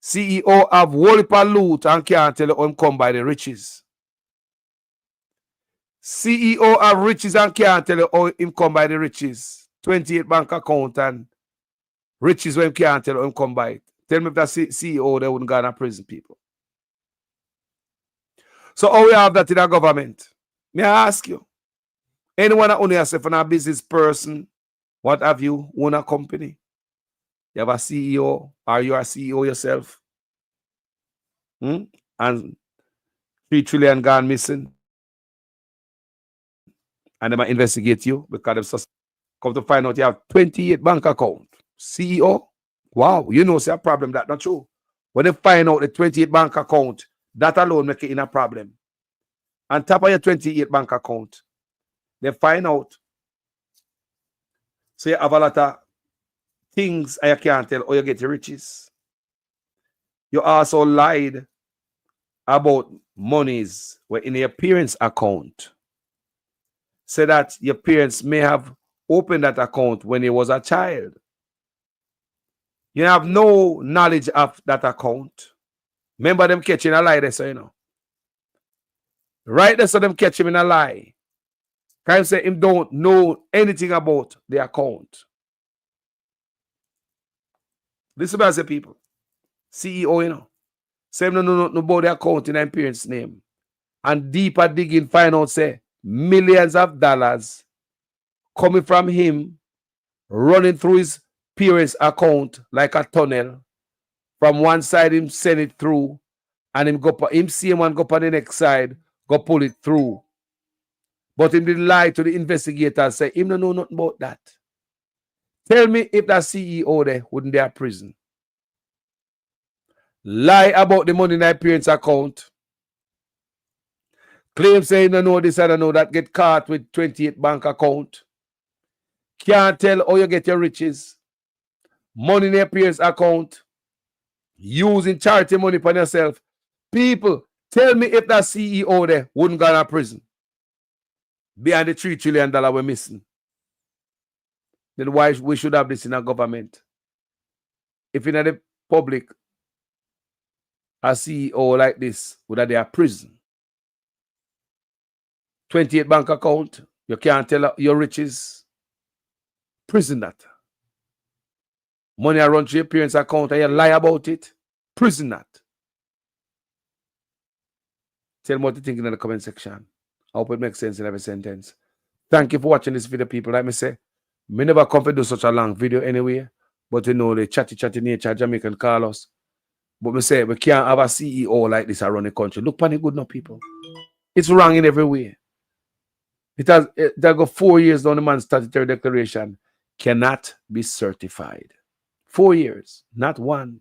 CEO have whole heap of loot and can't tell him come by the riches. CEO have riches and can't tell him come by the riches. 28 bank account and riches when can't tell him come by it. Tell me if that CEO they wouldn't go to prison, people. So how we have that in our government? May I ask you? Anyone that own yourself a business person, what have you, own a company? You have a CEO, or you are a CEO yourself? And $3 trillion gone missing. And they might investigate you because they've come to find out you have 28 bank account. CEO? Wow, you know, it's a problem that's not true. When they find out the 28 bank account, that alone make it in a problem. On top of your 28 bank account, they find out. So you have a lot of things and you can't tell or you get your riches. You also lied about monies were in your parents' account. Say that your parents may have opened that account when he was a child. You have no knowledge of that account. Remember them catching a lie there, so you know. Right there, so them catch him in a lie. Can you say him don't know anything about the account? Listen to the people. CEO, you know. Say him no know nothing about the account in his parents' name. And deeper digging, find out, say, millions of dollars coming from him, running through his parents' account like a tunnel. From one side, him send it through, and him see him and go on the next side, go pull it through. But him didn't lie to the investigator, say, him don't know nothing about that. Tell me if that CEO there wouldn't be at prison. Lie about the money in their parents' account. Claim saying, no, know this, I don't know that, get caught with 28 bank account. Can't tell how you get your riches. Money in your parents' account. Using charity money for yourself. People, tell me if that CEO there wouldn't go to prison. Behind the $3 trillion we're missing. Then why we should have this in our government? If in the public, a CEO like this would have their prison. 28 bank account, you can't tell your riches. Prison that. Money I run to your parents' account and you lie about it. Prison that. Tell me what you think in the comment section. I hope it makes sense in every sentence. Thank you for watching this video, people. Like me say, me never come to do such a long video anyway. But you know, the chatty nature Jamaican call us. But me say, we can't have a CEO like this around the country. Look panic good now, people. It's wrong in every way. It has got 4 years down the man's statutory declaration. Cannot be certified. 4 years. Not 1,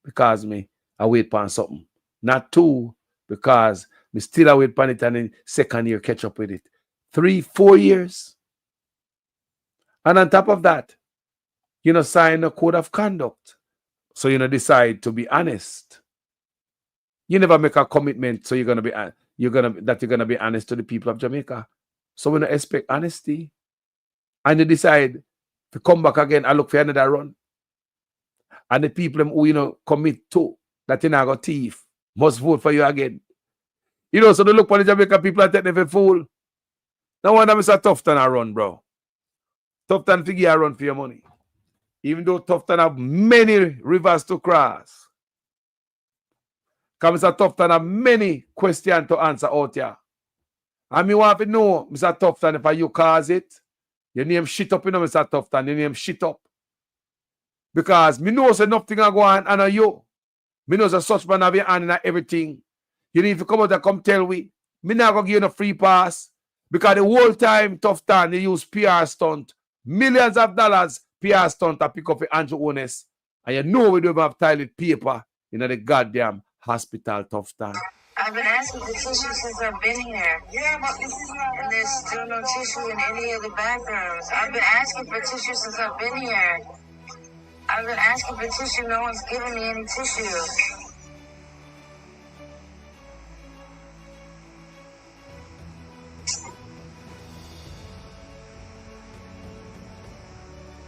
because me I wait upon something. Not 2, because me still I wait upon it and in second year catch up with it. 3, 4 years. And on top of that, you know, sign a code of conduct. So you know, decide to be honest. You never make a commitment, so you're gonna be honest to the people of Jamaica. So we don't expect honesty. And you decide to come back again and look for another run. And the people who you know commit to that you now got thief must vote for you again. You know, so they look for the Jamaica people and take them for fool. No wonder Mr. Tufton a run, bro. Tufton figure a run for your money. Even though Tufton have many rivers to cross. Because Mr. Tufton have many questions to answer out here. And me want to know, Mr. Tufton, if you cause it, your name shit up, you know, Mr. Tufton, your name shit up. Because me know say nothing a go on under you. Me know say such man have your hand in everything. You need to come out and come tell we. Me not gonna give you no free pass. Because the whole time, Tufton, they use PR stunt. Millions of dollars PR stunt to pick up the Andrew Ones. And you know we don't have toilet paper in the goddamn hospital, Tufton. I've been asking for tissue since I've been here. Yeah, but this is not. And there's still no tissue in any of the bathrooms. I've been asking for tissue since I've been here. I've been asking for tissue. No one's giving me any tissue.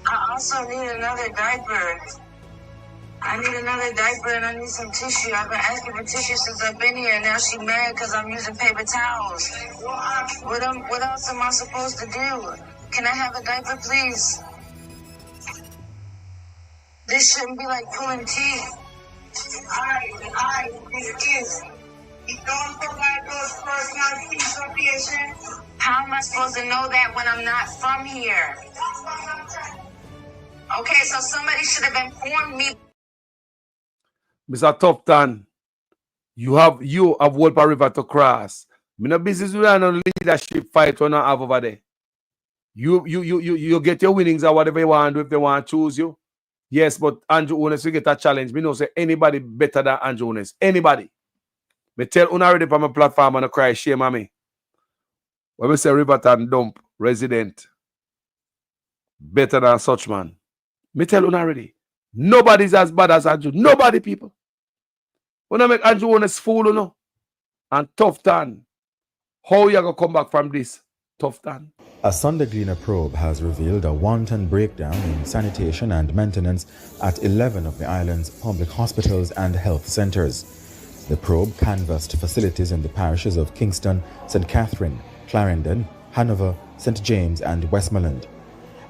I also need another diaper. I need another diaper and I need some tissue. I've been asking for tissue since I've been here. Now she mad because I'm using paper towels. What else am I supposed to do? Can I have a diaper, please? This shouldn't be like pulling teeth. Alright, this is. You don't provide those personal information. How am I supposed to know that when I'm not from here? Okay, so somebody should have informed me. Mr. Tufton, you have Wolper River to cross. Me no business with no leadership fight when I have over there. You get your winnings or whatever you want to do if they want to choose you. Yes, but Andrew Ones, you get a challenge. Me no say anybody better than Andrew Ones. Anybody. Me tell una already from my platform and I cry shame on me. When we say Riverton dump resident better than such man. Me tell una already. Nobody's as bad as Andrew. Nobody, people. When I make Andrew Ones fool, you know, and Tufton, how you going to come back from this, Tufton? A Sunday Gleaner probe has revealed a wanton breakdown in sanitation and maintenance at 11 of the island's public hospitals and health centres. The probe canvassed facilities in the parishes of Kingston, St. Catherine, Clarendon, Hanover, St. James and Westmoreland.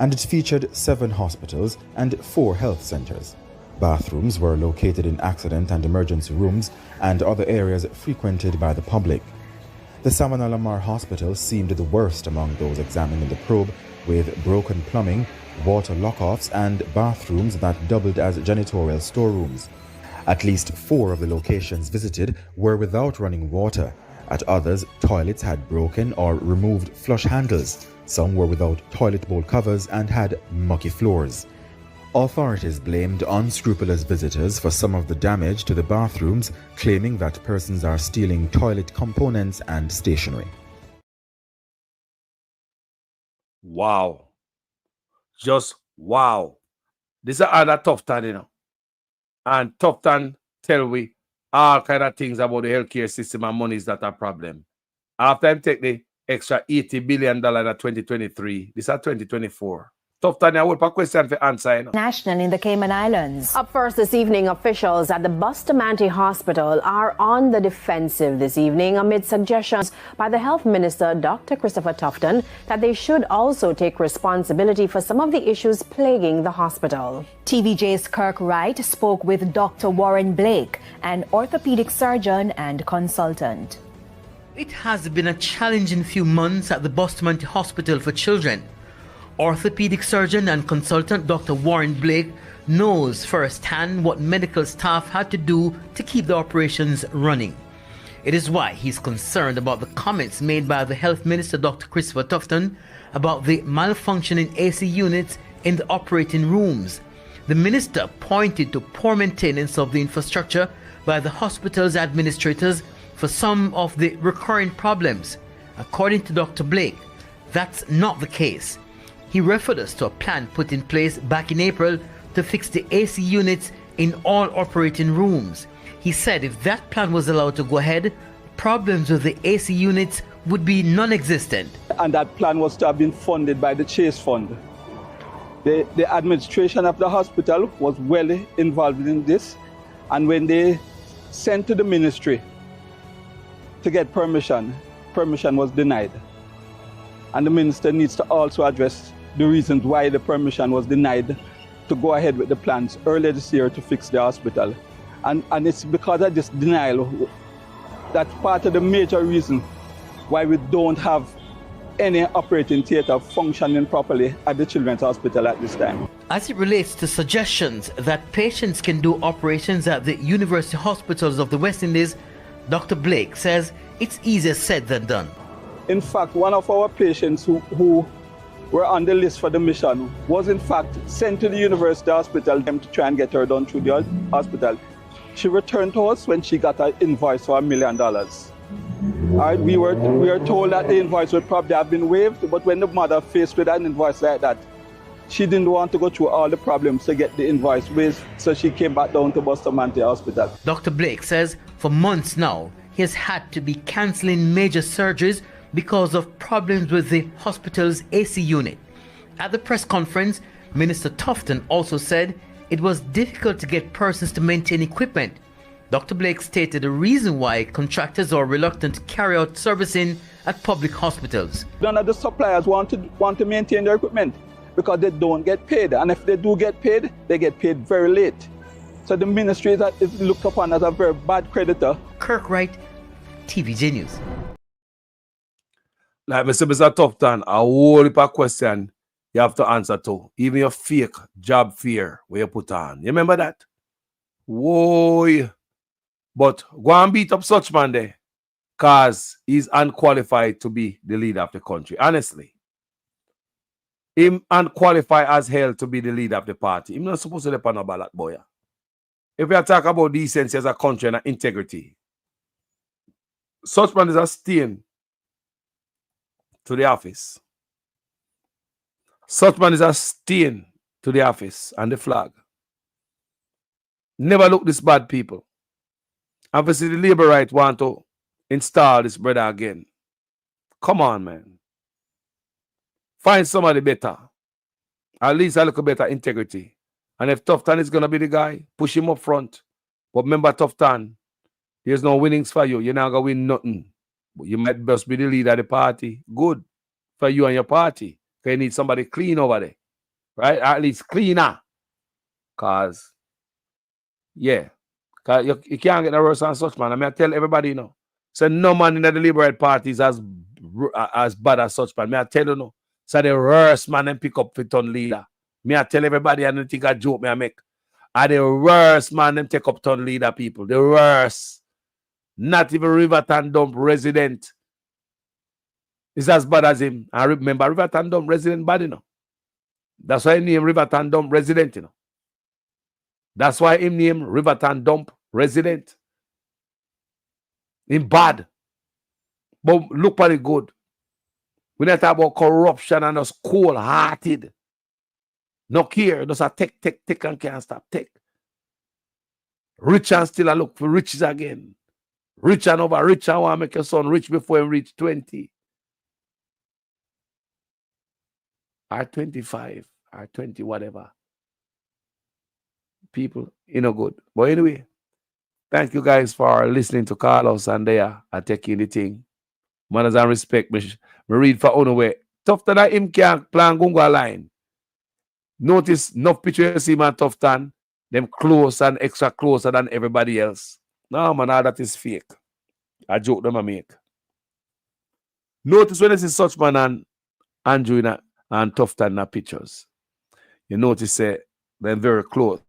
And it featured 7 hospitals and 4 health centres. Bathrooms were located in accident and emergency rooms and other areas frequented by the public. The Salmon Lamar Hospital seemed the worst among those examined in the probe, with broken plumbing, water lock-offs and bathrooms that doubled as janitorial storerooms. At least 4 of the locations visited were without running water. At others, toilets had broken or removed flush handles. Some were without toilet bowl covers and had mucky floors. Authorities blamed unscrupulous visitors for some of the damage to the bathrooms, claiming that persons are stealing toilet components and stationery. Wow. Just wow. This is another Tufton, you know. And Tufton tell we all kind of things about the healthcare system and money is not a problem. After him take the extra $80 billion in 2023, this is 2024. Tufton, I will put a question for answer. You know. National in the Cayman Islands. Up first this evening, officials at the Bustamante Hospital are on the defensive this evening amid suggestions by the Health Minister, Dr. Christopher Tufton, that they should also take responsibility for some of the issues plaguing the hospital. TVJ's Kirk Wright spoke with Dr. Warren Blake, an orthopedic surgeon and consultant. It has been a challenging few months at the Bustamante Hospital for Children. Orthopedic surgeon and consultant Dr. Warren Blake knows firsthand what medical staff had to do to keep the operations running. It is why he's concerned about the comments made by the Health Minister Dr. Christopher Tuffton about the malfunctioning AC units in the operating rooms. The minister pointed to poor maintenance of the infrastructure by the hospital's administrators for some of the recurring problems. According to Dr. Blake, that's not the case. He referred us to a plan put in place back in April to fix the AC units in all operating rooms. He said if that plan was allowed to go ahead, problems with the AC units would be non-existent. And that plan was to have been funded by the Chase Fund. The administration of the hospital was well involved in this, and when they sent to the ministry to get permission was denied. And the minister needs to also address the reasons why the permission was denied to go ahead with the plans earlier this year to fix the hospital. And it's because of this denial that's part of the major reason why we don't have any operating theatre functioning properly at the Children's Hospital at this time. As it relates to suggestions that patients can do operations at the university hospitals of the West Indies, Dr. Blake says it's easier said than done. In fact, one of our patients who were on the list for the mission was in fact sent to the university hospital to try and get her done through the hospital. She returned to us when she got an invoice for $1 million. All right, we were told that the invoice would probably have been waived, but when the mother faced with an invoice like that, she didn't want to go through all the problems to get the invoice waived, so she came back down to Bustamante Hospital. Dr. Blake says for months now, he has had to be cancelling major surgeries because of problems with the hospital's AC unit. At the press conference, Minister Tuffton also said it was difficult to get persons to maintain equipment. Dr. Blake stated the reason why contractors are reluctant to carry out servicing at public hospitals. None of the suppliers want to maintain their equipment because they don't get paid. And if they do get paid, they get paid very late. So the ministry is looked upon as a very bad creditor. Kirk Wright, TVJ News. Like Mr. Tufton, a whole heap of question you have to answer to. Even your fake job fear where you put on. You remember that? Whoa. But go and beat up such man there, because he's unqualified to be the leader of the country. Honestly. Him unqualified as hell to be the leader of the party. He's not supposed to depend on ballot boy. If we are talking about decency as a country and integrity, such man is a stain to the office. Such man is a stain to the office and the flag. Never look this bad, people. Obviously, the Labour right want to install this brother again. Come on, man. Find somebody better. At least a little better integrity. And if Tufton is going to be the guy, push him up front. But remember, Tufton, there's no winnings for you. You're not going to win nothing. But you might just be the leader of the party. Good for you and your party. Because you need somebody clean over there. Right? At least cleaner. Because, yeah. Cause you can't get no worse than such man. I mean, I tell everybody, you know. So no man in the Liberal Party is as bad as such man. I tell you, no. So the worst man and pick up for ton leader. Me I tell everybody, I don't think a joke me I make. Are the worst man them take up ton leader people. The worst. Not even Riverton Dump resident is as bad as him. I remember Riverton Dump resident bad, you know. That's why he named Riverton Dump resident, you know. That's why him name Riverton Dump resident. Him bad. But look at it good. We not talk about corruption and us cold-hearted. No care. Just a take and can't stop. Take. Rich and still I look for riches again. Rich and over rich and want to make your son rich before he reach 20. Or 25. or 20 whatever. People, good. But anyway, thank you guys for listening to Carlos and there and taking the thing. Manners and respect. Me read for Onaway. Tufton that him can't plan Gunga line. Notice enough picture you see man Tufton, them close and extra closer than everybody else. No man, all that is fake. A joke them I make. Notice when you see such man and Andrew and Tufton in the pictures. You notice they're very close.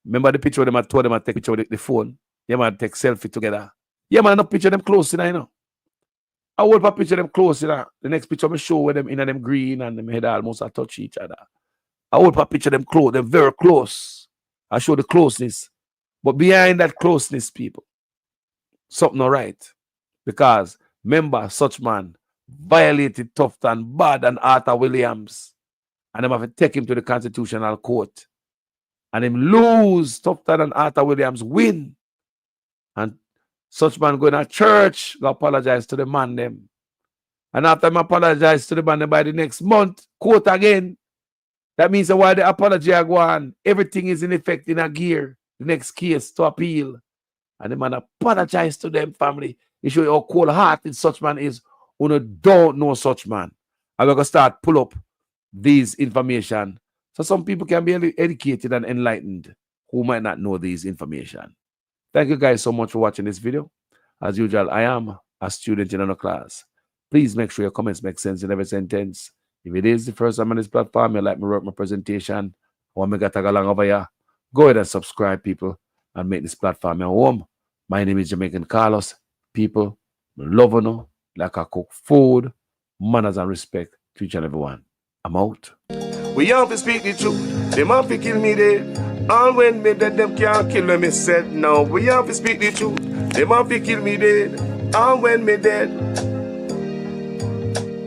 Remember the picture them I told them I take picture with the phone? Yeah, man, take selfie together. Yeah, man, no picture them close, I will picture them close, The next picture I show where them in them green and them head almost touch each other. I will picture them close, they're very close. I show the closeness. But behind that closeness, people, something not right. Because remember, such man violated Tufton, Bad and Arthur Williams. And them have to take him to the Constitutional Court. And him lose. Tufton and Arthur Williams win. And such man go to church, go apologize to the man them. And after him apologize to the man them by the next month, court again. That means that while the apology are going, everything is in effect in a gear. The next case to appeal. And the man apologize to them family. It show you how cold-hearted such man is who don't know such man. And we're going to start pull up these information. So some people can be educated and enlightened who might not know these information. Thank you guys so much for watching this video. As usual, I am a student in another class. Please make sure your comments make sense in every sentence. If it is the first time on this platform, you like me work my presentation, or me get tag along over here, go ahead and subscribe, people, and make this platform your home. My name is Jamaican Carlos. People, love you, like I cook food, manners and respect to each and everyone. I'm out. We have to speak the truth. Them have to kill me dead. All when me dead, them can't kill me said. Now we have to speak the truth. Them have to kill me dead. All when me dead.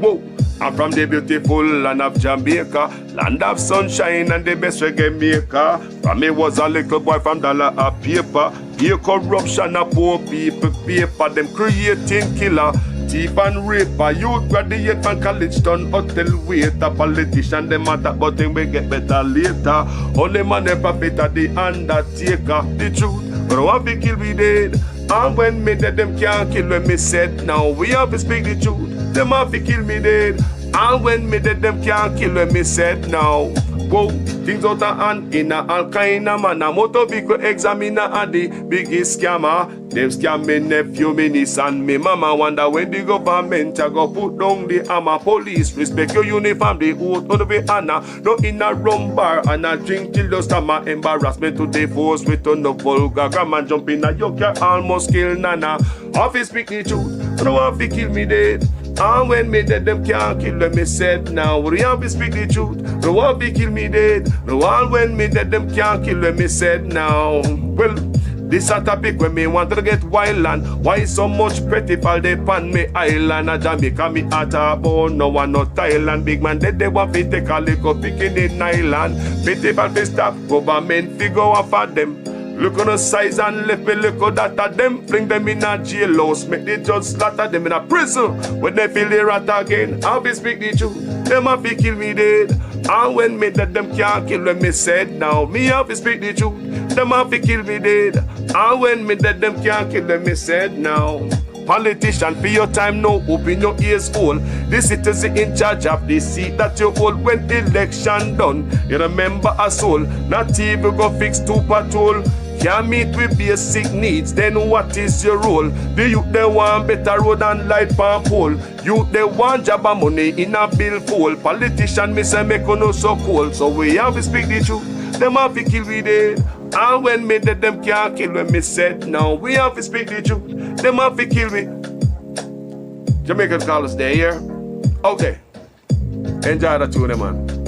Whoa. I'm from the beautiful land of Jamaica, land of sunshine and the best reggae maker. From me was a little boy from dollar a paper. Here corruption of poor people paper. Them creating killer, thief and raper. Youth graduate from college done hotel waiter. Politician them matter but them will get better later. Only man ever better the undertaker. The truth, but I want to kill me dead. And when me dead them can't kill when me said. Now we have to speak the truth. Them have to kill me dead. And when me dead, them can't kill when me said now. Whoa, things out of hand in a all kind of manner. Motor vehicle examiner are the biggest scammer. Them scam me nephew, me niece and me mama. Wonder when the government a go put down the hammer. Police respect your uniform, the oath on the way honor. No in a rum bar and a drink till the stomach. Embarrassment to the force with no vulgar grammar. Jump in a yoke, you almost kill nana. Office speak the truth, no one fi kill me dead. And when me dead, them can't kill when me said. Now we have to speak the truth. No one be kill me dead. No one when me dead, them can't kill when me said. Now, well, this a topic when me want to get wild and why so much pretty fall they pan me island. A Jamaica me at a bone, no one no Thailand. Big man dead, they want to take a little picking in island. Pretty fall to stop, government figure off for them. Look on the size and left me look at that of them. Fling them in a jailhouse, make the judge slaughter them in a prison. When they feel the rat again, I'll be speak the truth. Them have to kill me dead. And when me dead, them can't kill when me said. Now me have to speak the truth. Them have to kill me dead. And when me dead, them can't kill when me said. Now politician, for your time now, open your ears all. The citizen in charge of the seat that you hold when election done. You remember a soul, not even go fix to patrol. Can't meet with basic needs, then what is your role? The youth they want better road and light pan pole. Youth they want job and money in a bill full. Politician me say make no so cold. So we have to speak the truth. Them have to kill we dead. And when me dead, them can't kill when me said. Now we have to speak the truth. Them have to kill me. Jamaican call us there, here. Okay. Enjoy the tune, man.